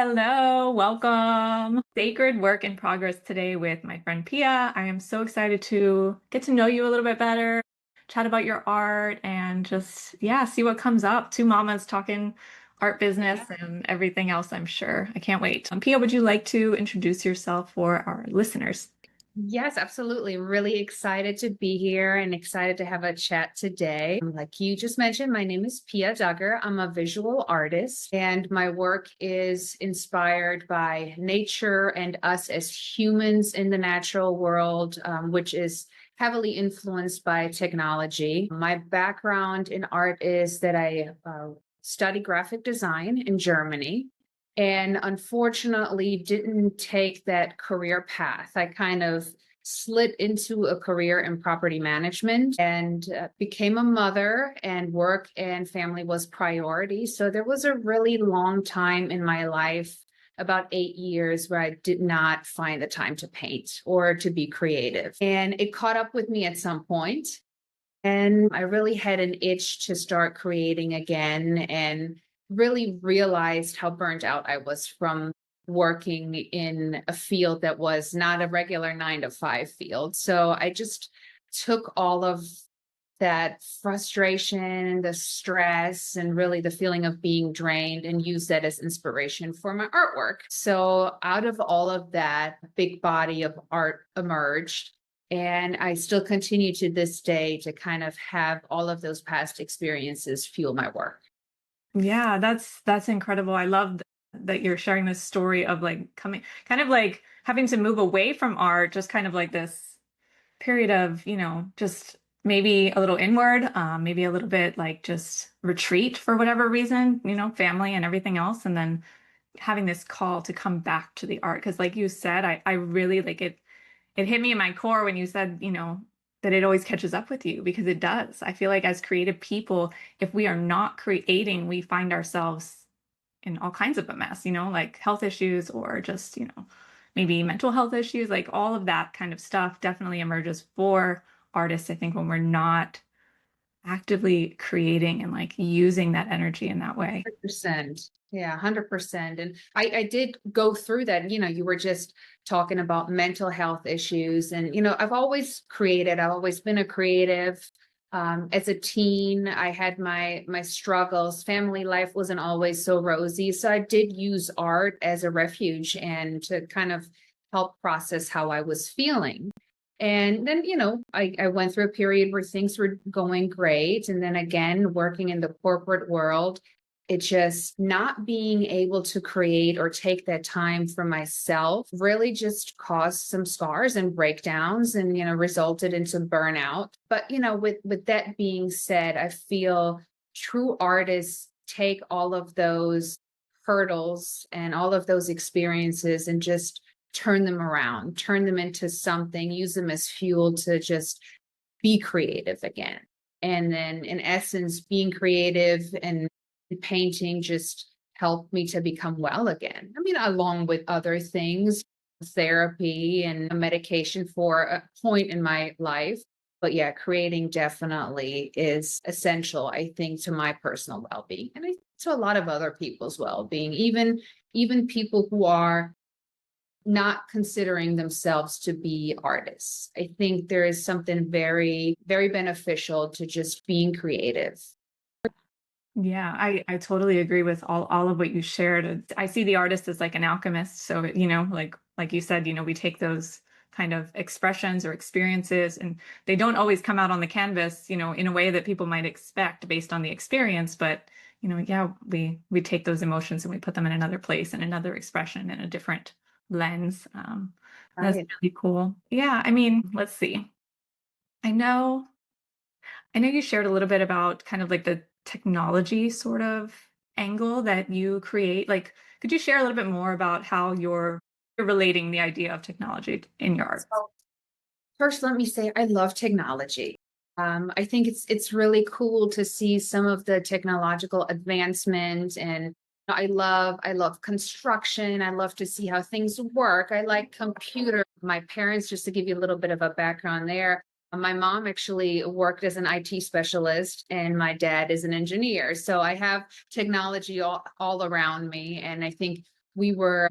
Hello, welcome. Sacred work in progress today with my friend Pia. I am so excited to get to know you a little bit better, chat about your art, and just, yeah, see what comes up. Two mamas talking art business and everything else, I'm sure. I can't wait. Pia, would you like to introduce yourself for our listeners? Yes, absolutely. Really excited to be here and excited to have a chat today. Like you just mentioned, my name is Pia Dugger. I'm a visual artist, and my work is inspired by nature and us as humans in the natural world, which is heavily influenced by technology. My background in art is that I study graphic design in Germany and unfortunately didn't take that career path. I kind of slid into a career in property management and became a mother, and work and family was priority. So there was a really long time in my life, about 8 years, where I did not find the time to paint or to be creative. And it caught up with me at some point, and I really had an itch to start creating again, and really realized how burnt out I was from working in a field that was not a regular 9 to 5 field. So I just took all of that frustration, the stress, and really the feeling of being drained and used that as inspiration for my artwork. So out of all of that, a big body of art emerged. And I still continue to this day to kind of have all of those past experiences fuel my work. Yeah, that's incredible. I love that you're sharing this story of like coming, kind of like having to move away from art, just kind of like this period of, just maybe a little inward, maybe a little bit like just retreat for whatever reason, family and everything else. And then having this call to come back to the art. Because like you said, I really like it. It hit me in my core when you said, that it always catches up with you because it does. I feel like as creative people, if we are not creating, we find ourselves in all kinds of a mess, like health issues or just, maybe mental health issues, like all of that kind of stuff definitely emerges for artists, I think, when we're not actively creating and like using that energy in that way. 100%. Yeah, 100%. And I did go through that. You were just talking about mental health issues. And, I've always created, I've always been a creative. As a teen, I had my struggles. Family life wasn't always so rosy. So I did use art as a refuge and to kind of help process how I was feeling. And then, I went through a period where things were going great. And then again, working in the corporate world, it just not being able to create or take that time for myself really just caused some scars and breakdowns, and, resulted into burnout. But, with that being said, I feel true artists take all of those hurdles and all of those experiences and just turn them around, turn them into something, use them as fuel to just be creative again. And then, in essence, being creative and painting just helped me to become well again. I mean, along with other things, therapy and medication for a point in my life. But yeah, creating definitely is essential, I think, to my personal well-being, and I think to a lot of other people's well-being, even people who are not considering themselves to be artists. I think there is something very, very beneficial to just being creative. Yeah, I totally agree with all of what you shared. I see the artist as like an alchemist. So, like you said, we take those kind of expressions or experiences and they don't always come out on the canvas, in a way that people might expect based on the experience. But, yeah, we take those emotions and we put them in another place and another expression in a different lens. That's Right. really cool. Yeah, I mean, let's see. I know I know you shared a little bit about kind of like the technology sort of angle that you create. Like, could you share a little bit more about how you're relating the idea of technology in your art? So first, let me say I love technology. I think it's really cool to see some of the technological advancement, and I love construction. I love to see how things work. I like computer. My parents, just to give you a little bit of a background there, my mom actually worked as an IT specialist, and my dad is an engineer. So I have technology all around me, and I think we were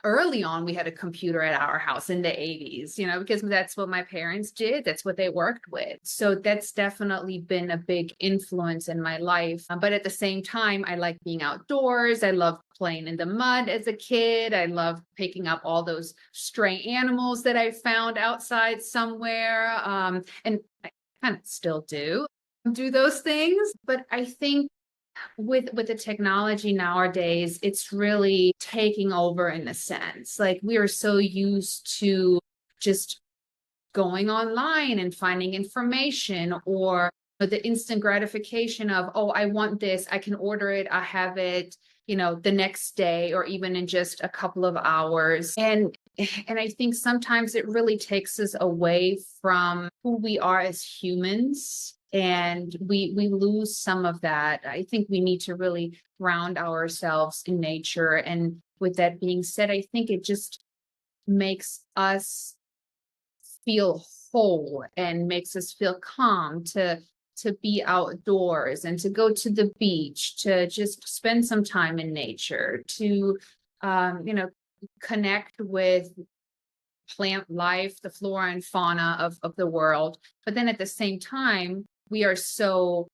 early on, we had a computer at our house in the 80s, because that's what my parents did. That's what they worked with. So that's definitely been a big influence in my life. But at the same time, I like being outdoors. I love playing in the mud as a kid. I love picking up all those stray animals that I found outside somewhere. And I kind of still do those things. But I think with the technology nowadays, it's really taking over in a sense. Like we are so used to just going online and finding information, or the instant gratification of, oh, I want this, I can order it, I have it, the next day or even in just a couple of hours. And I think sometimes it really takes us away from who we are as humans, and we lose some of that. I think we need to really ground ourselves in nature. And with that being said, I think it just makes us feel whole and makes us feel calm to be outdoors and to go to the beach, to just spend some time in nature, to connect with plant life, the flora and fauna of the world. But then at the same time, we are so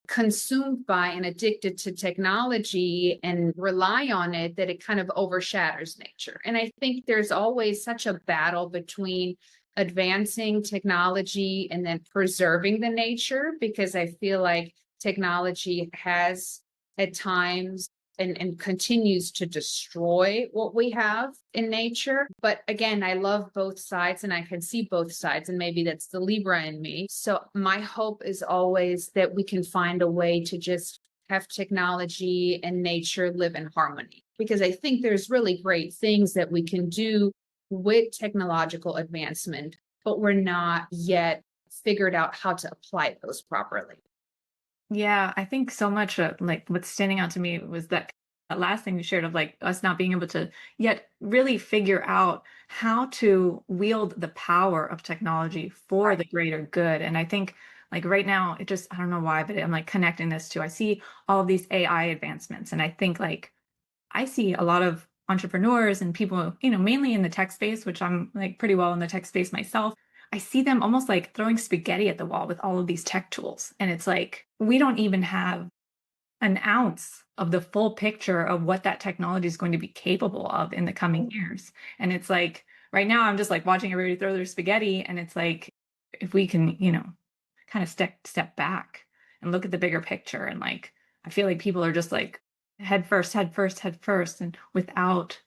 consumed by and addicted to technology and rely on it that it kind of overshadows nature. And I think there's always such a battle between advancing technology and then preserving the nature, because I feel like technology has at times and continues to destroy what we have in nature. But again, I love both sides and I can see both sides, and maybe that's the Libra in me. So my hope is always that we can find a way to just have technology and nature live in harmony, because I think there's really great things that we can do with technological advancement, but we're not yet figured out how to apply those properly. Yeah, I think so much like what's standing out to me was that last thing you shared of like us not being able to yet really figure out how to wield the power of technology for the greater good. And I think like right now, it just, I don't know why, but I'm like connecting this to, I see all of these AI advancements. And I think like I see a lot of entrepreneurs and people, mainly in the tech space, which I'm like pretty well in the tech space myself. I see them almost like throwing spaghetti at the wall with all of these tech tools. And it's like, we don't even have an ounce of the full picture of what that technology is going to be capable of in the coming years. And it's like, right now, I'm just like watching everybody throw their spaghetti. And it's like, if we can, kind of step back and look at the bigger picture. And like, I feel like people are just like head first, head first, head first, and without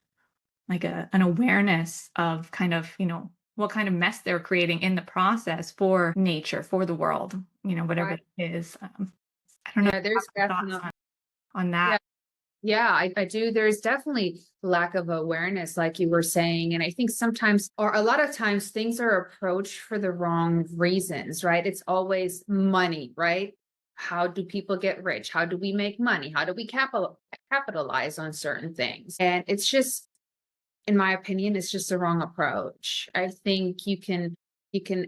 like an awareness of kind of, what kind of mess they're creating in the process for nature, for the world, whatever Right. it is. I don't know if Yeah, you have there's some thoughts definitely, on that. yeah. Yeah, I do. There's definitely lack of awareness, like you were saying. And I think sometimes, or a lot of times, things are approached for the wrong reasons, right? It's always money, right? How do people get rich? How do we make money? How do we capitalize on certain things? And it's just, in my opinion, it's just the wrong approach. I think you can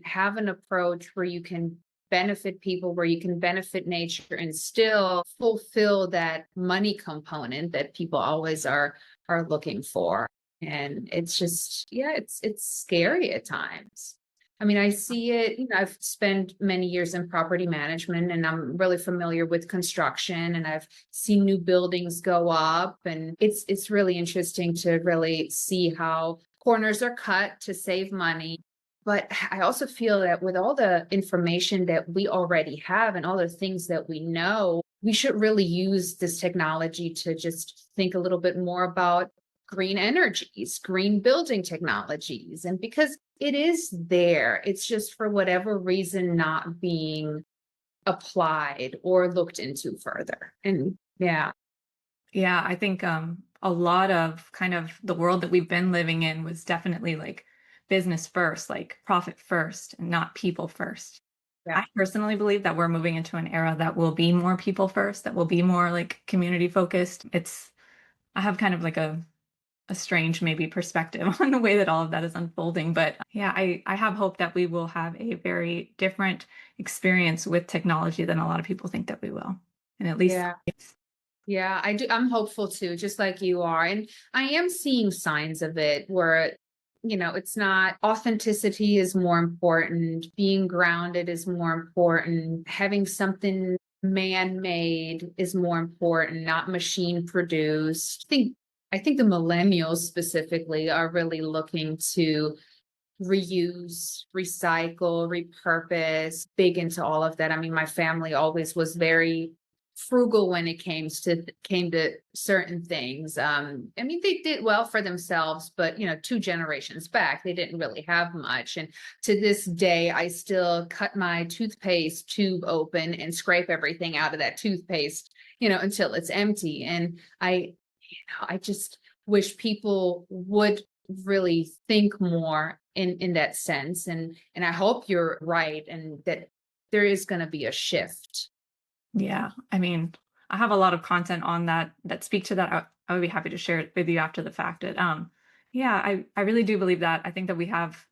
have an approach where you can benefit people, where you can benefit nature and still fulfill that money component that people always are looking for. And it's just, yeah, it's scary at times. I mean, I see it, I've spent many years in property management and I'm really familiar with construction, and I've seen new buildings go up, and it's really interesting to really see how corners are cut to save money. But I also feel that with all the information that we already have and all the things that we know, we should really use this technology to just think a little bit more about green energies, green building technologies. And because it is there, it's just for whatever reason not being applied or looked into further. And yeah, Yeah, I think a lot of kind of the world that we've been living in was definitely like business first, like profit first, and not people first. yeah, I personally believe that we're moving into an era that will be more people first, that will be more like community focused. I have kind of like a strange maybe perspective on the way that all of that is unfolding. But yeah, I have hope that we will have a very different experience with technology than a lot of people think that we will. And at least yeah. Yeah, I do. I'm hopeful too, just like you are. And I am seeing signs of it where, it's not authenticity is more important, being grounded is more important, having something man-made is more important, not machine produced. I think the millennials specifically are really looking to reuse, recycle, repurpose, big into all of that. I mean, my family always was very frugal when it came to certain things. I mean, they did well for themselves, but 2 generations back, they didn't really have much. And to this day, I still cut my toothpaste tube open and scrape everything out of that toothpaste, until it's empty. And I just wish people would really think more in that sense. And I hope you're right and that there is going to be a shift. Yeah. I mean, I have a lot of content on that speak to that. I would be happy to share it with you after the fact. Yeah, I really do believe that. I think that we have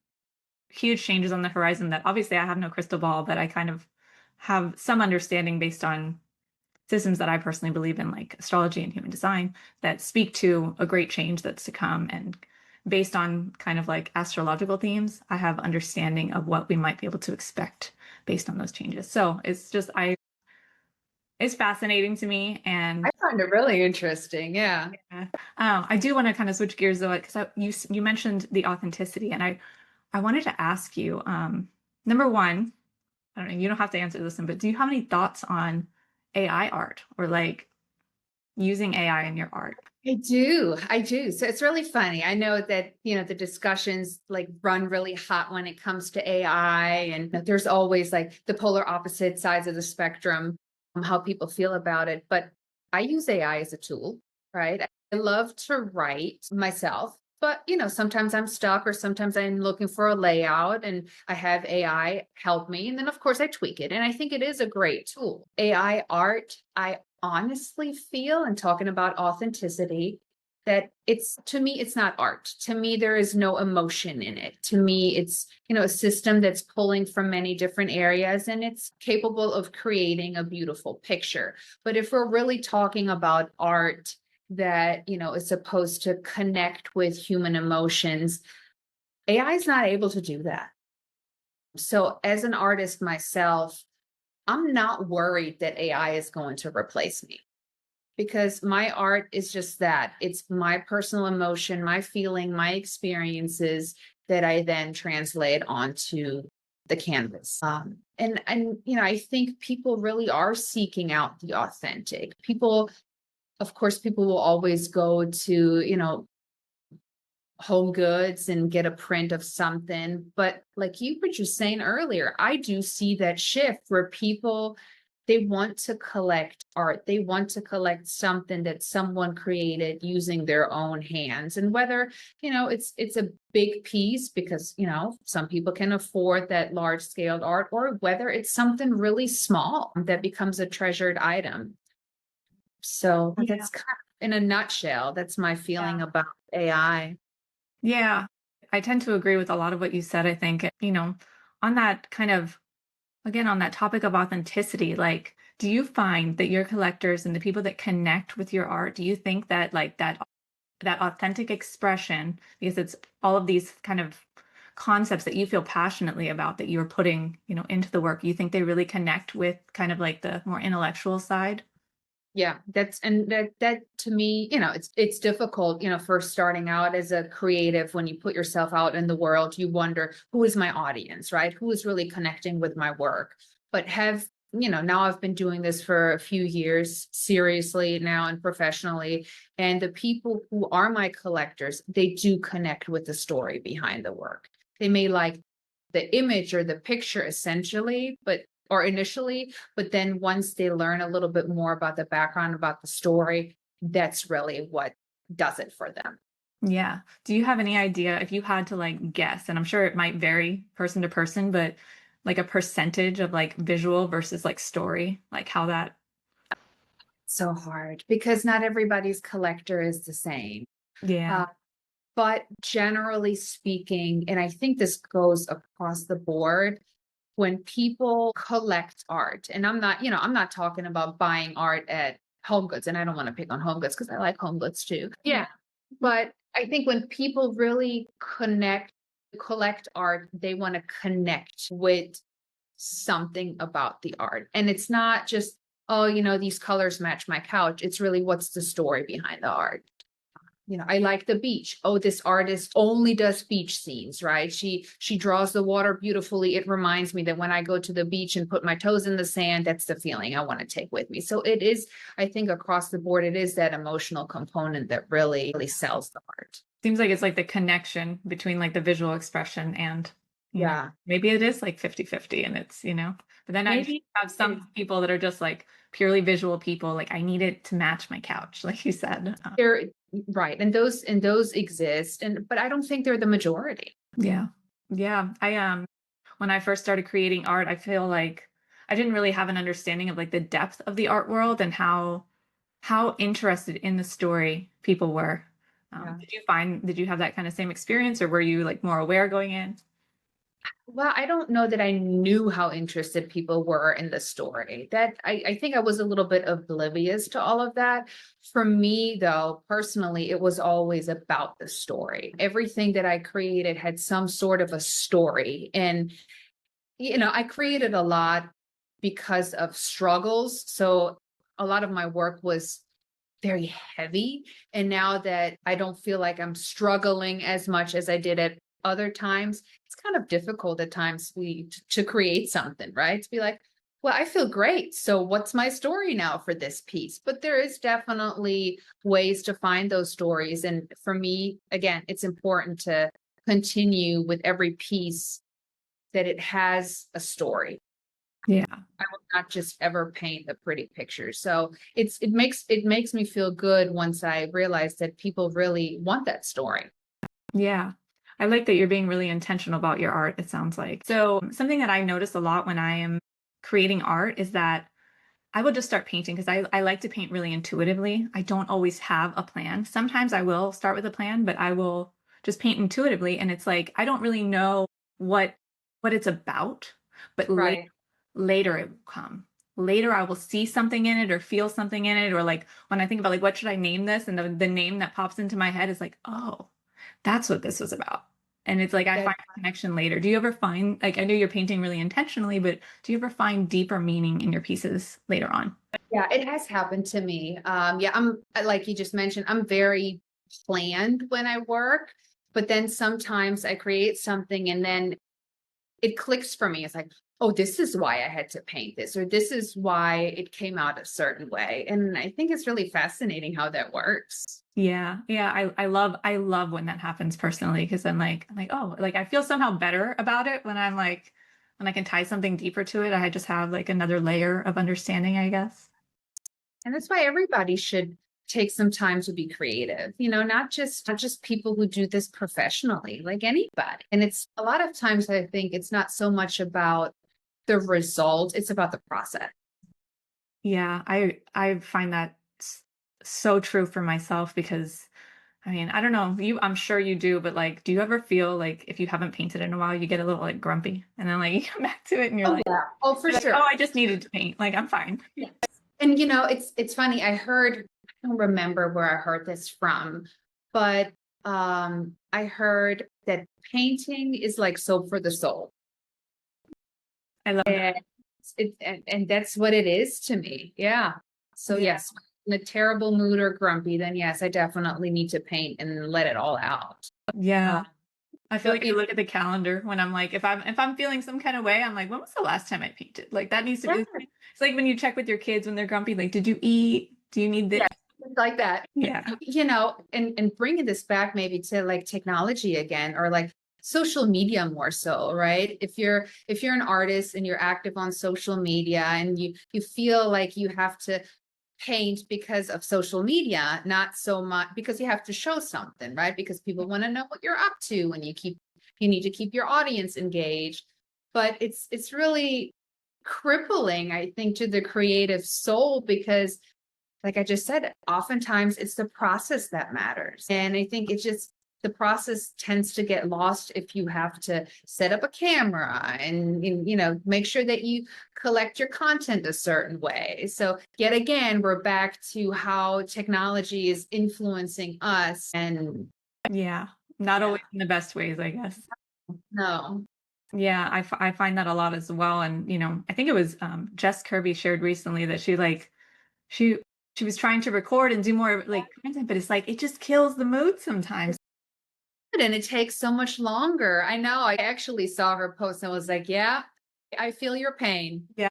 huge changes on the horizon that obviously I have no crystal ball, but I kind of have some understanding based on systems that I personally believe in, like astrology and human design, that speak to a great change that's to come. And based on kind of like astrological themes, I have understanding of what we might be able to expect based on those changes. So it's fascinating to me. I And find it really interesting. Yeah. I do want to kind of switch gears though, because you mentioned the authenticity, and I wanted to ask you, number one, I don't know, you don't have to answer this one, but do you have any thoughts on AI art or like using AI in your art? I do. I do. So it's really funny. I know that, the discussions like run really hot when it comes to AI, and there's always like the polar opposite sides of the spectrum, how people feel about it. But I use AI as a tool, right? I love to write myself, but, sometimes I'm stuck or sometimes I'm looking for a layout and I have AI help me. And then, of course, I tweak it. And I think it is a great tool. AI art, I honestly feel, and talking about authenticity, that to me it's not art. To me there is no emotion in it. To me it's a system that's pulling from many different areas and it's capable of creating a beautiful picture. But if we're really talking about art that is supposed to connect with human emotions, AI is not able to do that. So as an artist myself, I'm not worried that AI is going to replace me because my art is just that. It's my personal emotion, my feeling, my experiences that I then translate onto the canvas. And I think people really are seeking out the authentic. People, of course, people will always go to, Home Goods and get a print of something. But like you were just saying earlier, I do see that shift where people, they want to collect art. They want to collect something that someone created using their own hands. And whether, it's a big piece because, some people can afford that large scaled art, or whether it's something really small that becomes a treasured item. So Yeah. that's kind of in a nutshell, that's my feeling Yeah. about AI. Yeah. I tend to agree with a lot of what you said. I think, on that kind of, again, on that topic of authenticity, like, do you find that your collectors and the people that connect with your art, do you think that like that authentic expression, because it's all of these kind of concepts that you feel passionately about that you're putting, into the work, you think they really connect with kind of like the more intellectual side? Yeah, that to me, it's difficult, first starting out as a creative. When you put yourself out in the world, you wonder, who is my audience, right? Who is really connecting with my work? But now I've been doing this for a few years, seriously now and professionally. And the people who are my collectors, they do connect with the story behind the work. They may like the image or the picture essentially, or initially, but then once they learn a little bit more about the background, about the story, that's really what does it for them. Yeah. Do you have any idea if you had to like guess, and I'm sure it might vary person to person, but like a percentage of like visual versus like story, like how that, So hard because not everybody's collector is the same. yeah. Uh, but generally speaking, and I think this goes across the board, when people collect art, and I'm not talking about buying art at home goods. And I don't want to pick on home goods because I like home goods too. Yeah. Yeah. But I think when people really collect art, they want to connect with something about the art. And it's not just, oh, these colors match my couch. It's really, what's the story behind the art? I like the beach. Oh, this artist only does beach scenes, right? She draws the water beautifully. It reminds me that when I go to the beach and put my toes in the sand, that's the feeling I want to take with me. So it is, I think across the board, it is that emotional component that really sells the art. Seems like it's like the connection between like the visual expression and, Yeah. maybe it is like 50-50 and it's, but then I Maybe have some people that are just like purely visual people. Like I need it to match my couch, like you said. they're right. And those exist. But I don't think they're the majority. Yeah. Yeah. When I first started creating art, I feel like I didn't really have an understanding of like the depth of the art world and how interested in the story people were. Yeah. Did you have that kind of same experience, or were you like more aware going in? Well, I don't know that I knew how interested people were in the story. That I think I was a little bit oblivious to all of that. For me, though, personally, it was always about the story. Everything that I created had some sort of a story. And, I created a lot because of struggles. So a lot of my work was very heavy. And now that I don't feel like I'm struggling as much as I did at other times, it's kind of difficult at times to create something, right? To be like, well, I feel great. So what's my story now for this piece? But there is definitely ways to find those stories. And for me, again, it's important to continue with every piece that it has a story. Yeah. I will not just ever paint a pretty picture. So it makes me feel good once I realize that people really want that story. Yeah. I like that you're being really intentional about your art, it sounds like. So, something that I notice a lot when I am creating art is that I will just start painting because I like to paint really intuitively. I don't always have a plan. Sometimes I will start with a plan, but I will just paint intuitively. And it's like I don't really know what what it's about, but Right. later it will come. Later I will see something in it or feel something in it, or like when I think about like what should I name this, and the name that pops into my head is like, oh, that's what this was about. And it's like I That find a connection later. Do you ever find, like, I know you're painting really intentionally, but do you ever find deeper meaning in your pieces later on? yeah, it has happened to me. Yeah, like you just mentioned, I'm very planned when I work, but then sometimes I create something and then it clicks for me. It's like, oh, this is why I had to paint this, or this is why it came out a certain way. And I think it's really fascinating how that works. Yeah, yeah, I love when that happens personally because then I'm like, oh, like I feel somehow better about it when I'm like when I can tie something deeper to it. I just have like another layer of understanding, I guess. And that's why everybody should take some time to be creative, not just people who do this professionally, like anybody. And it's a lot of times I think it's not so much about the result, it's about the process. Yeah, I find that so true for myself because I mean, I don't know, I'm sure you do, but like do you ever feel like if you haven't painted in a while, you get a little like grumpy and then like you come back to it and Oh yeah. Oh, for you're like, "Oh, sure. I just needed to paint. Like I'm fine." Yeah. And it's funny. I don't remember where I heard this from, but I heard that painting is like soap for the soul. I love that. And and that's what it is to me. Yeah. So Yeah. yes, in a terrible mood or grumpy, then yes, I definitely need to paint and let it all out. Uh, Yeah. I feel but like I look at the calendar when I'm like, if I'm feeling some kind of way, I'm like, when was the last time I painted? Like that needs to be. yeah, It's like when you check with your kids when they're grumpy, like, did you eat? Do you need this? yeah, like that. Yeah. And bringing this back maybe to like technology again, or like social media more so, right? If you're an artist and you're active on social media and you feel like you have to paint because of social media, not so much because you have to show something, right? Because people want to know what you're up to and you need to keep your audience engaged. But it's really crippling, I think, to the creative soul because like I just said, oftentimes it's the process that matters. And I think it's just the process tends to get lost if you have to set up a camera and make sure that you collect your content a certain way. So yet again, we're back to how technology is influencing us. And Yeah. Not yeah, always in the best ways, I guess. no. Yeah, I find that a lot as well. And, I think it was Jess Kirby shared recently that she she was trying to record and do more like content, but it's like it just kills the mood sometimes. And it takes so much longer. I know. I actually saw her post and was like, yeah, I feel your pain. Yeah.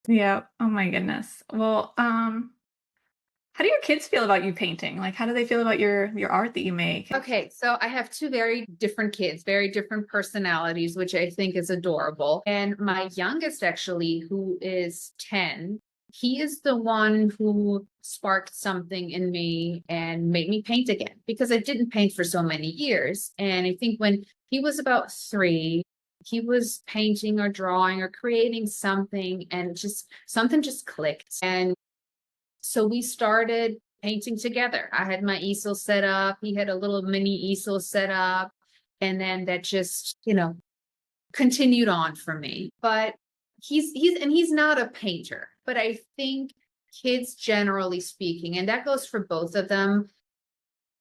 Yeah. Oh my goodness. Well, how do your kids feel about you painting? Like, how do they feel about your art that you make? Okay, so I have two very different kids, very different personalities, which I think is adorable. And my youngest, actually, who is 10, he is the one who sparked something in me and made me paint again because I didn't paint for so many years. And I think when he was about 3, he was painting or drawing or creating something, and just something just clicked. And so we started painting together. I had my easel set up. He had a little mini easel set up. And then that just, continued on for me. But he's not a painter, but I think kids generally speaking, and that goes for both of them,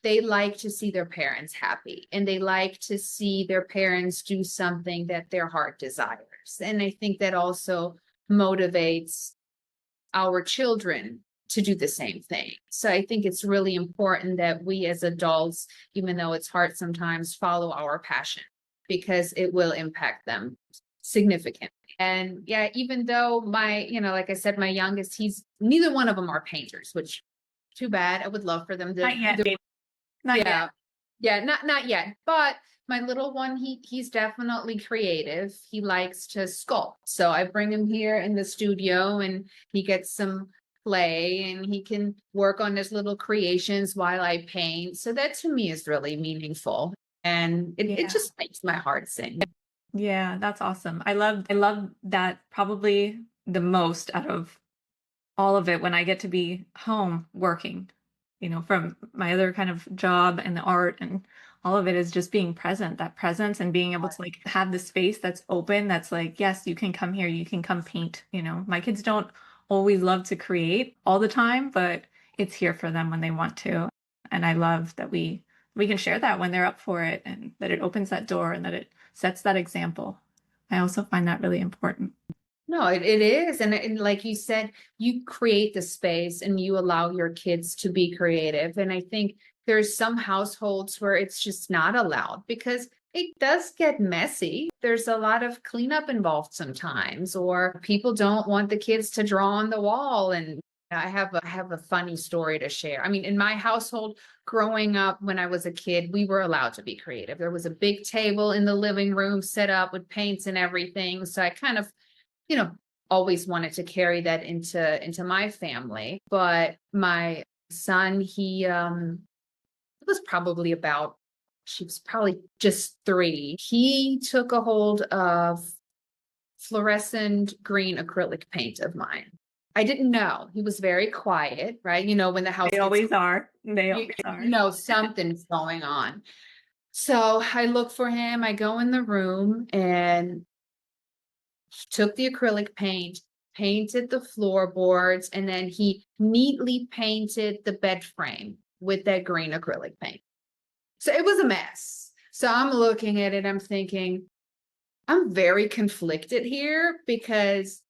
they like to see their parents happy and they like to see their parents do something that their heart desires. And I think that also motivates our children to do the same thing. So I think it's really important that we as adults, even though it's hard sometimes, follow our passion because it will impact them significantly. And yeah, even though like I said, my youngest, neither one of them are painters, which too bad. I would love for them to. Not yet, baby. Not yet. Yeah. Yeah, not yet. But my little one, he's definitely creative. He likes to sculpt. So I bring him here in the studio and he gets some play and he can work on his little creations while I paint. So that to me is really meaningful. And it Yeah. just makes my heart sing. Yeah, that's awesome. I love that probably the most out of all of it when I get to be home working, from my other kind of job and the art and all of it is just being present, that presence and being able to like have the space that's open, that's like, yes, you can come here, you can come paint, My kids don't always love to create all the time, but it's here for them when they want to. And I love that we can share that when they're up for it and that it opens that door and that it sets that example. I also find that really important. No, it is. And like you said, you create the space and you allow your kids to be creative. And I think there's some households where it's just not allowed because it does get messy. There's a lot of cleanup involved sometimes, or people don't want the kids to draw on the wall. And I have a funny story to share. I mean, in my household, growing up when I was a kid, we were allowed to be creative. There was a big table in the living room set up with paints and everything. So I kind of you know, always wanted to carry that into my family. But my son, he was probably about, she was probably just 3. He took a hold of fluorescent green acrylic paint of mine. I didn't know. He was very quiet, right? When the house They gets, always are. They you, always you are. know something's going on. So I look for him. I go in the room and took the acrylic paint, painted the floorboards, and then he neatly painted the bed frame with that green acrylic paint. So it was a mess. So I'm looking at it, I'm thinking, I'm very conflicted here because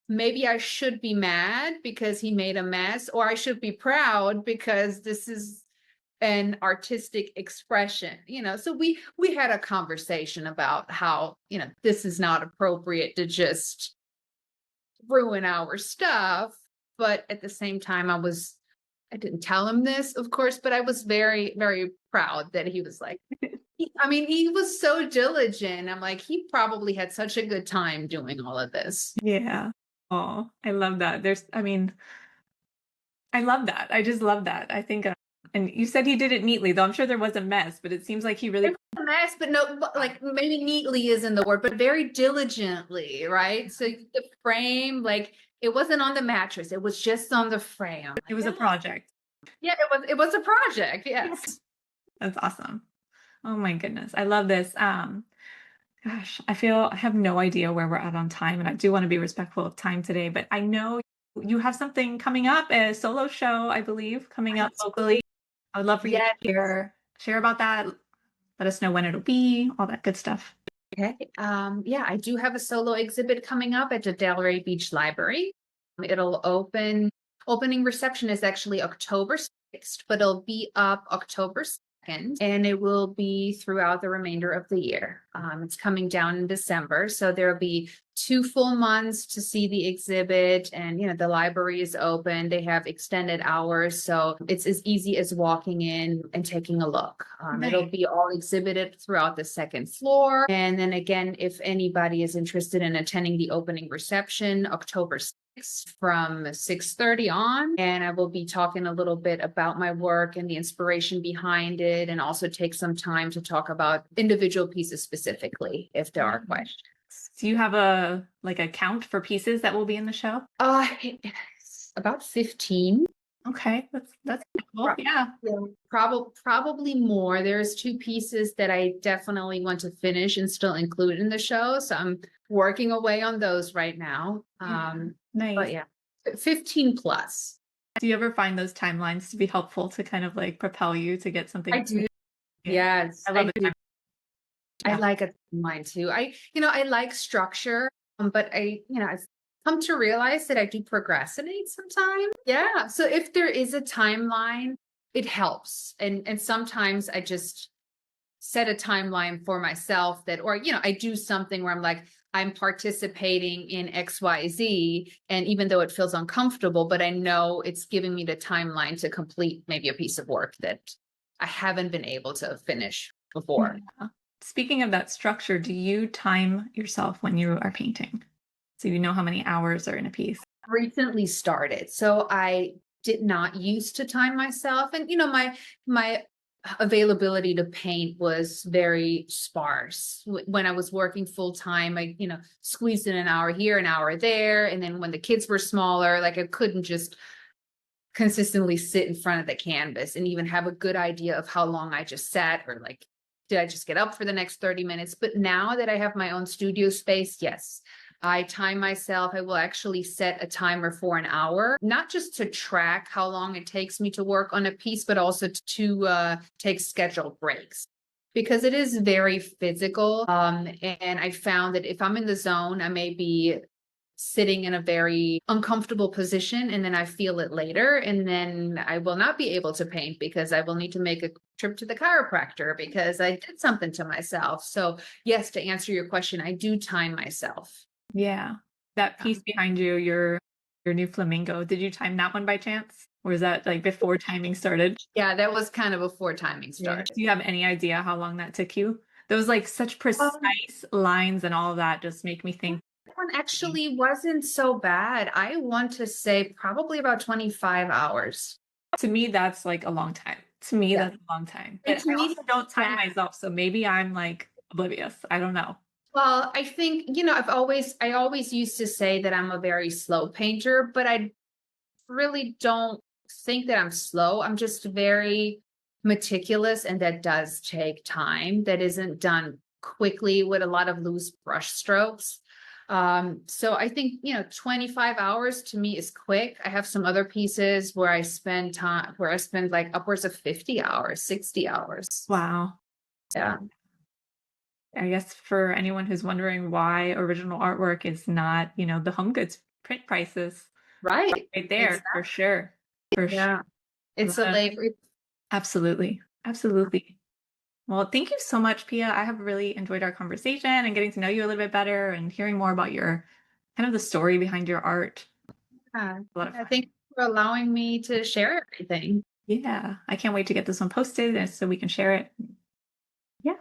maybe I should be mad because he made a mess, or I should be proud because this is an artistic expression. So we had a conversation about how this is not appropriate to just ruin our stuff. But at the same time, I didn't tell him this, of course, but I was very, very proud that he was like, he was so diligent. I'm like, he probably had such a good time doing all of this. Yeah. Oh, I love that. I love that. I just love that. I think, and you said he did it neatly, though I'm sure there was a mess, but it seems like he really, A mess, but no, like maybe neatly isn't the word, but very diligently, right? So the frame, like it wasn't on the mattress, it was just on the frame. it was a project. Yeah, it was a project, yes. That's awesome. Oh my goodness. I love this. Gosh, I feel I have no idea where we're at on time, and I do want to be respectful of time today, but I know you have something coming up, a solo show, I believe, coming up locally. I would love for you to Yes. share about that. Let us know when it'll be, all that good stuff. Okay. Yeah, I do have a solo exhibit coming up at the Delray Beach Library. It'll opening reception is actually October 6th, but it'll be up October 2nd, and it will be throughout the remainder of the year. It's coming down in December, so there'll be 2 full months to see the exhibit, and the library is open. They have extended hours, so it's as easy as walking in and taking a look. It'll Nice. be all exhibited throughout the second floor, and then again, if anybody is interested in attending the opening reception, October 6th from 6:30 on, and I will be talking a little bit about my work and the inspiration behind it, and also take some time to talk about individual pieces specifically if there are questions. Do you have a count for pieces that will be in the show? It's about 15. Okay, that's cool. Pro- Yeah. Yeah, probably more. There's 2 pieces that I definitely want to finish and still include in the show. So I'm working away on those right now. Yeah. But Nice. yeah, 15 plus. Do you ever find those timelines to be helpful to kind of like propel you to get I something? do. Yeah. Yes, I love I the do. time. I Yeah. like a timeline too. I like structure, but I've come to realize that I do procrastinate sometimes. Yeah. So if there is a timeline, it helps. And sometimes I just set a timeline for myself that, or, I do something where I'm like, I'm participating in XYZ. And even though it feels uncomfortable, but I know it's giving me the timeline to complete maybe a piece of work that I haven't been able to finish before. Yeah. Speaking of that structure, do you time yourself when you are painting? So you know how many hours are in a piece? Recently started. So I did not used to time myself. And my availability to paint was very sparse. When I was working full time, I, squeezed in an hour here, an hour there. And then when the kids were smaller, like I couldn't just consistently sit in front of the canvas and even have a good idea of how long I just sat, or like, did I just get up for the next 30 minutes? But now that I have my own studio space, yes, I time myself. I will actually set a timer for an hour, not just to track how long it takes me to work on a piece, but also to take scheduled breaks, because it is very physical. And I found that if I'm in the zone, I may be sitting in a very uncomfortable position, and then I feel it later, and then I will not be able to paint because I will need to make a trip to the chiropractor because I did something to myself. So yes, to answer your question, I do time myself. Yeah. That piece behind you, your new flamingo, did you time that one by chance? Or is that like before timing started? Yeah, that was kind of before timing Yeah. started. Do you have any idea how long that took you? Those like such Um, precise lines and all of that just make me think. that one actually wasn't so bad. I want to say probably about 25 hours. To me, that's like a long time. To me, Yeah. that's a long time. And But to I me, also don't time that myself, so maybe I'm like oblivious. I don't know. well, I think, I always used to say that I'm a very slow painter, but I really don't think that I'm slow. I'm just very meticulous, and that does take time. That isn't done quickly with a lot of loose brush strokes. So I think, 25 hours to me is quick. I have some other pieces where I spend like upwards of 50 hours, 60 hours. Wow. Yeah. I guess for anyone who's wondering why original artwork is not, the home goods print prices Right. right there for Exactly. sure. For sure. Yeah. It's a labor. Absolutely. Absolutely. Well, thank you so much, Pia. I have really enjoyed our conversation and getting to know you a little bit better and hearing more about your kind of the story behind your art. A lot of I fun. thank you for allowing me to share everything. Yeah. I can't wait to get this one posted and so we can share it. Yeah.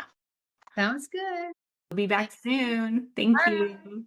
Sounds good. We'll be back Thank soon. Thank you. you.